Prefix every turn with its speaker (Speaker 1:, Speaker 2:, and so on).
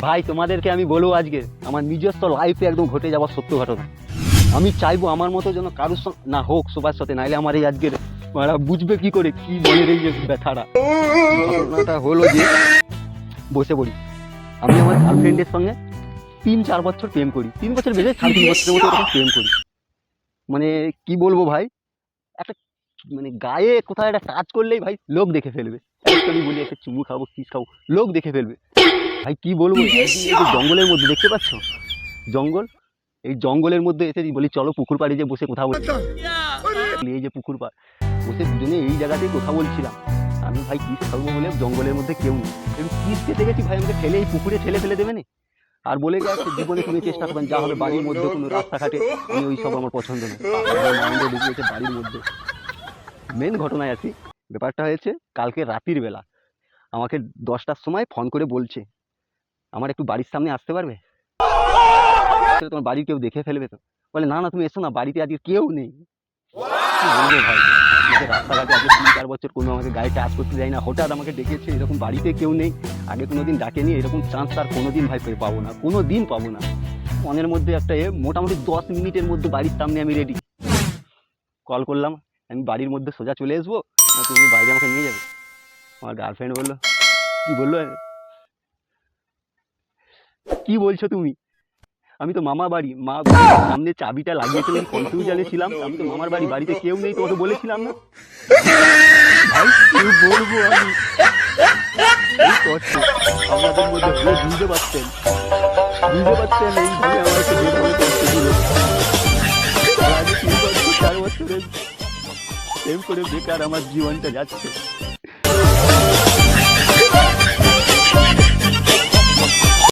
Speaker 1: ভাই তোমাদেরকে আমি বলবো আজকে আমার নিজস্ব লাইফে একদম ঘটে যাওয়ার সত্য ঘটনা। আমি চাইবো আমার মতো যেন কারোর সঙ্গে না হোক সবার সাথে, নাইলে আমার এই আজকের ওরা বুঝবে কি করে কি মনের এই যে ব্যথাটা। ঘটনাটা হলো যে বসে পড়ি, আমি আমার গার্লফ্রেন্ডের সঙ্গে 3-4 বছর প্রেম করি, 3 বছর বেশি 3.5 বছরের মতো এরকম প্রেম করি। মানে কি বলবো ভাই, একটা মানে গায়ে কোথাও একটা টাচ করলেই ভাই লোক দেখে ফেলবে। আমি বলি একটা চুমু খাবো কিস খাবো, লোক দেখে ফেলবে। ভাই কি বলবো, এই যে জঙ্গলের মধ্যে দেখতে পাচ্ছ জঙ্গল, এই জঙ্গলের মধ্যে এসে বলি চলো পুকুর পাড়ে যে বসে কথা বলি। এই যে পুকুর পাড় বসে দুজনে এই জায়গাতেই কথা বলছিলাম। আমি ভাই কিস খাবো বলে জঙ্গলের মধ্যে কেউ নেই, আমি কিস খেতে গেছি ভাই, আমাকে ঠেলে এই পুকুরে ঠেলে ফেলে দেবে না। আর বলে গেছে জীবনে তুমি চেষ্টা করবেন যা হবে বাড়ির মধ্যে কোনো রাস্তাঘাটে, আমি ওই সব আমার পছন্দ নয়। মাইন্ডে ঢুকিয়েছে বাড়ির মধ্যে। মেন ঘটনায় আসি, ব্যাপারটা হয়েছে কালকে রাতের বেলা আমাকে 10টার সময় ফোন করে বলছে আমার একটু বাড়ির সামনে আসতে পারবে, তোমার বাড়ির কেউ দেখে ফেলবে তো। বলে না না তুমি এসো না, বাড়িতে আজকে কেউ নেই। কি বলবো ভাই, আমাকে রাস্তাঘাটে আজকে 3-4 বছর কোনো আমাকে গাড়ি টাচ করতে যায় না, হঠাৎ আমাকে ডেকেছে, এরকম বাড়িতে কেউ নেই, আগে কোনোদিন ডাকেনি, এরকম চান্স আর কোনোদিন ভাই পাবো না, কোনো দিন পাবো না। ফোনের মধ্যে একটা মোটামুটি 10 মিনিটের মধ্যে বাড়ির সামনে আমি রেডি। কল করলাম আমি বাড়ির মধ্যে সোজা চলে আসবো না তুমি বাইরে আমাকে নিয়ে যাবে। আমার গার্লফ্রেন্ড বললো কি বললো, কি বলছো তুমি, আমি তো মামা বাড়ি, মা সামনে চাবিটা লাগিয়েছিল, আমি কনফিউশনে ছিলাম, আমি তো মামার বাড়ি, বাড়িতে কেউ নেই, তোমাকে বলেছিলাম না। ভাই কি বলবো আমি, এই কষ্ট আপনাদের মধ্যে হলে বুঝতে পারছেন এইভাবে আমার একটু যেভাবে কষ্ট দিল। আগে 3 বছর 4 বছরের প্রেম করে বেকার আমার জীবনটা যাচ্ছে।